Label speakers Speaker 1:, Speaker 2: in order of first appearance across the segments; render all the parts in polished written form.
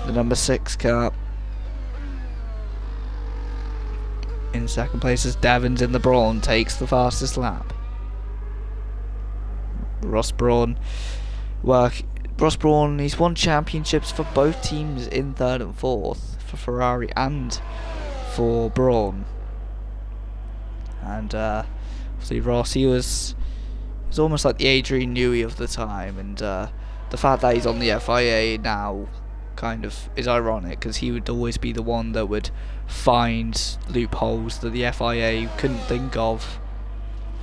Speaker 1: the number 6 car. In second place as Devons in the Brawn takes the fastest lap. Ross Brawn, he's won championships for both teams in 3rd and 4th, for Ferrari and for Brawn. And obviously Ross, he was almost like the Adrian Newey of the time, and the fact that he's on the FIA now kind of is ironic, because he would always be the one that would find loopholes that the FIA couldn't think of,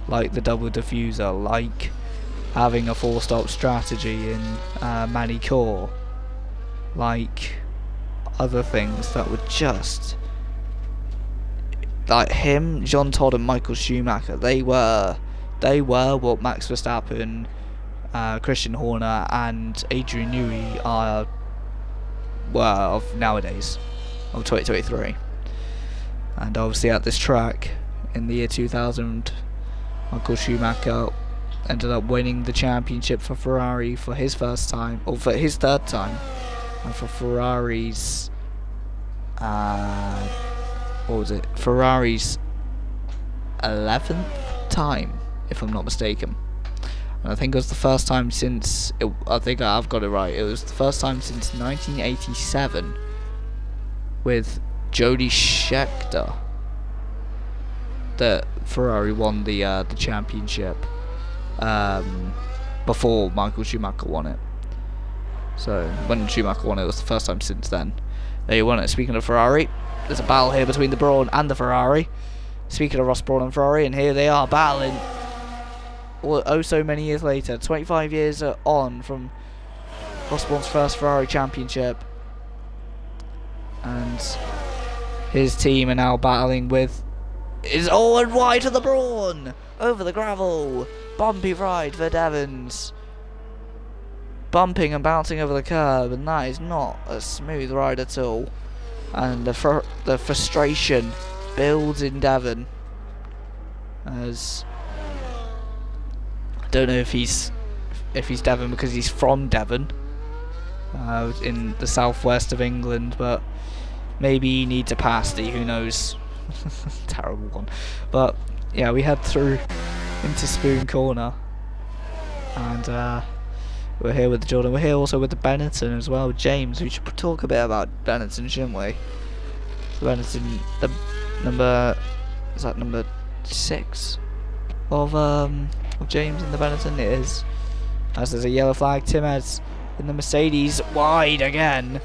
Speaker 1: like the double diffuser, like having a 4-stop strategy in Manicourt, like other things that would just, like him, Jean Todt and Michael Schumacher, they were what Max Verstappen, Christian Horner and Adrian Newey were of nowadays, of 2023. And obviously at this track in the year 2000, Michael Schumacher ended up winning the championship for Ferrari for his first time, or for his 3rd time, and for Ferrari's Ferrari's 11th time, if I'm not mistaken. And I think it was the first time since, I think I've got it right, it was the first time since 1987 with Jody Scheckter that Ferrari won the championship before Michael Schumacher won it. So when Schumacher won it, it was the first time since then they won it. Speaking of Ferrari, there's a battle here between the Brawn and the Ferrari. Speaking of Ross Brawn and Ferrari, and here they are battling so many years later, 25 years on from Ross Brawn's first Ferrari championship, and his team are now battling with is and wide to the Brawn over the gravel. Bumpy ride for Devons, bumping and bouncing over the curb, and that is not a smooth ride at all. And the frustration builds in Devon, as I don't know if he's Devon because he's from Devon, in the southwest of England, but maybe he needs a pasty, who knows. Terrible one. But yeah, we head through into Spoon Corner, and we're here with the Jordan. We're here also with the Benetton as well, James. We should talk a bit about Benetton, shouldn't we? The Benetton, the number 6 of James in the Benetton. It is, as there's a yellow flag. Tim Heads in the Mercedes, wide again,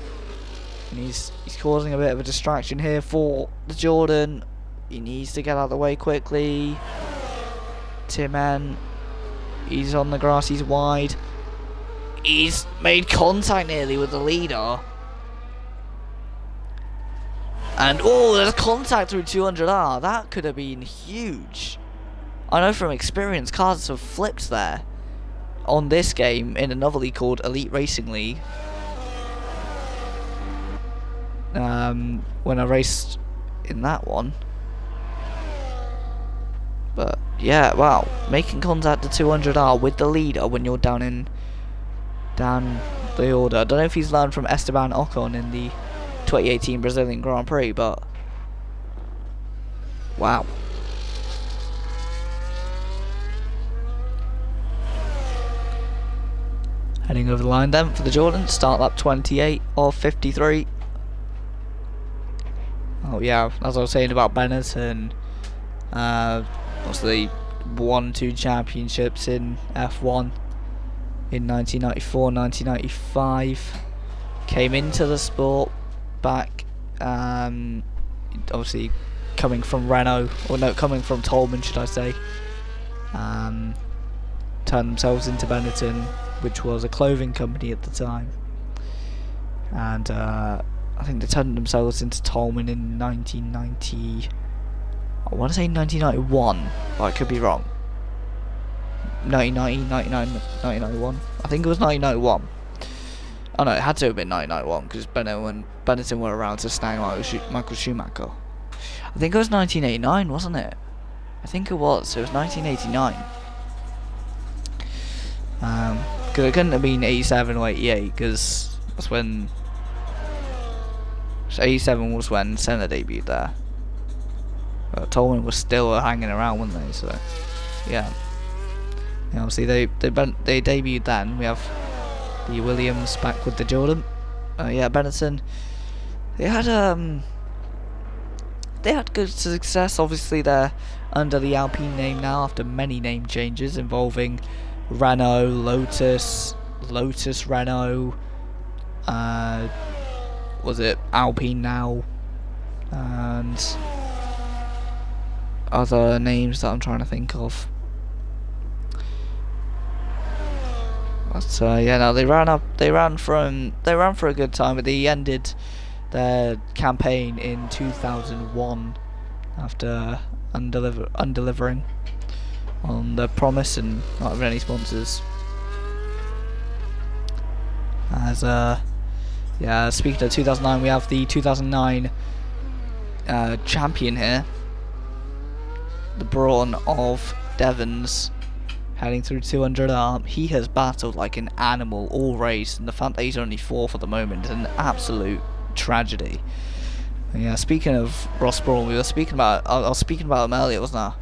Speaker 1: and he's causing a bit of a distraction here for the Jordan. He needs to get out of the way quickly. Tim N, he's on the grass, he's wide. He's made contact nearly with the leader. And there's contact through 200R. That could have been huge. I know from experience, cars have flipped there on this game in another league called Elite Racing League. When I raced in that one. But yeah, wow, making contact to 200R with the leader when you're down the order. I don't know if he's learned from Esteban Ocon in the 2018 Brazilian Grand Prix, but wow. Heading over the line then for the Jordan, start lap 28 of 53. Oh yeah, as I was saying about Benetton, obviously won 2 championships in F1 in 1994, 1995. Came into the sport back, obviously coming from Renault, or no, coming from Tolman, should I say. Turned themselves into Benetton, which was a clothing company at the time, and I think they turned themselves into Tolman in 1990. I want to say 1991, but I could be wrong. 1990, 99, 1991. I think it was 1991. Oh no, it had to have been 1991 because Benetton were around to snag Michael Schumacher. I think it was 1989, wasn't it? I think it was. It was 1989. Because it couldn't have been 87 or 88 because that's when So 87 was when Senna debuted there. But Toleman was still hanging around, weren't they? So, yeah. Obviously they debuted then. We have the Williams back with the Jordan. Yeah, Benetton. They had good success. Obviously they're under the Alpine name now after many name changes involving Renault, Lotus, Renault. Was it Alpine now? And other names that I'm trying to think of. But yeah, no, they ran for a good time, but they ended their campaign in 2001 after undelivering on the promise and not having any sponsors. As yeah, speaking of 2009, we have the 2009 champion here, the Brawn of Devons, heading through 200 He has battled like an animal all race, and the fact that he's only 4th at the moment is an absolute tragedy. Yeah, speaking of Ross Brawn, I was speaking about him earlier, wasn't I,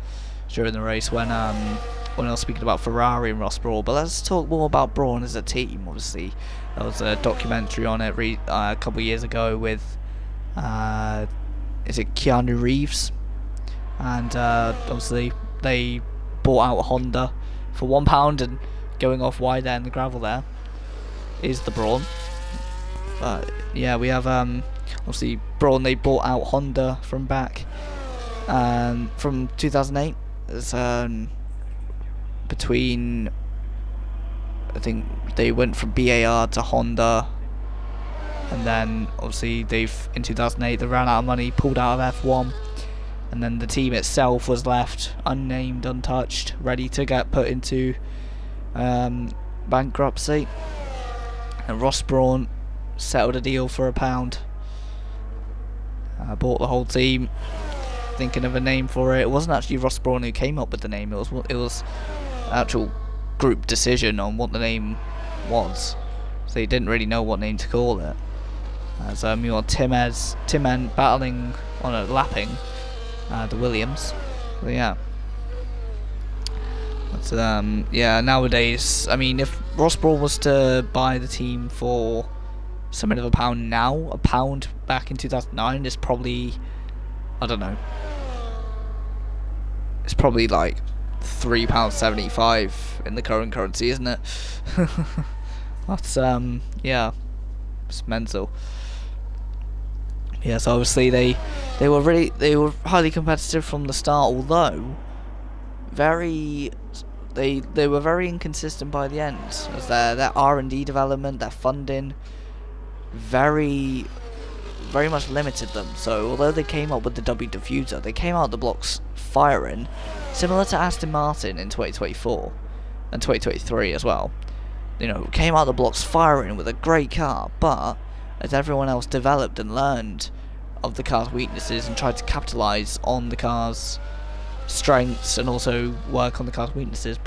Speaker 1: during the race when I was speaking about Ferrari and Ross Brawn. But let's talk more about Brawn as a team. Obviously, there was a documentary on it a couple of years ago with is it Keanu Reeves, and obviously they bought out Honda for £1, and going off wide there in the gravel there is the Brawn. But yeah, we have obviously Brawn. They bought out Honda from back from 2008. It's between, I think they went from BAR to Honda, and then obviously in 2008 they ran out of money, pulled out of F1, and then the team itself was left unnamed, untouched, ready to get put into bankruptcy. And Ross Brawn settled a deal for £1. Bought the whole team, thinking of a name for it. It wasn't actually Ross Brawn who came up with the name. It was actual group decision on what the name was. So they didn't really know what name to call it. As you know, Tim battling on a lapping the Williams. So yeah. But yeah, nowadays, I mean, if Ross Brawn was to buy the team for something of £1 now, £1 back in 2009 is probably, I don't know, it's probably like £3.75 in the current currency, isn't it? That's yeah, it's mental. Yeah, so obviously they were highly competitive from the start, although they were very inconsistent by the end, as their R&D development, their funding very much limited them. So although they came up with the W diffuser, they came out the blocks firing, similar to Aston Martin in 2024 and 2023 as well. You know, came out the blocks firing with a great car, but as everyone else developed and learned of the car's weaknesses and tried to capitalise on the car's strengths and also work on the car's weaknesses,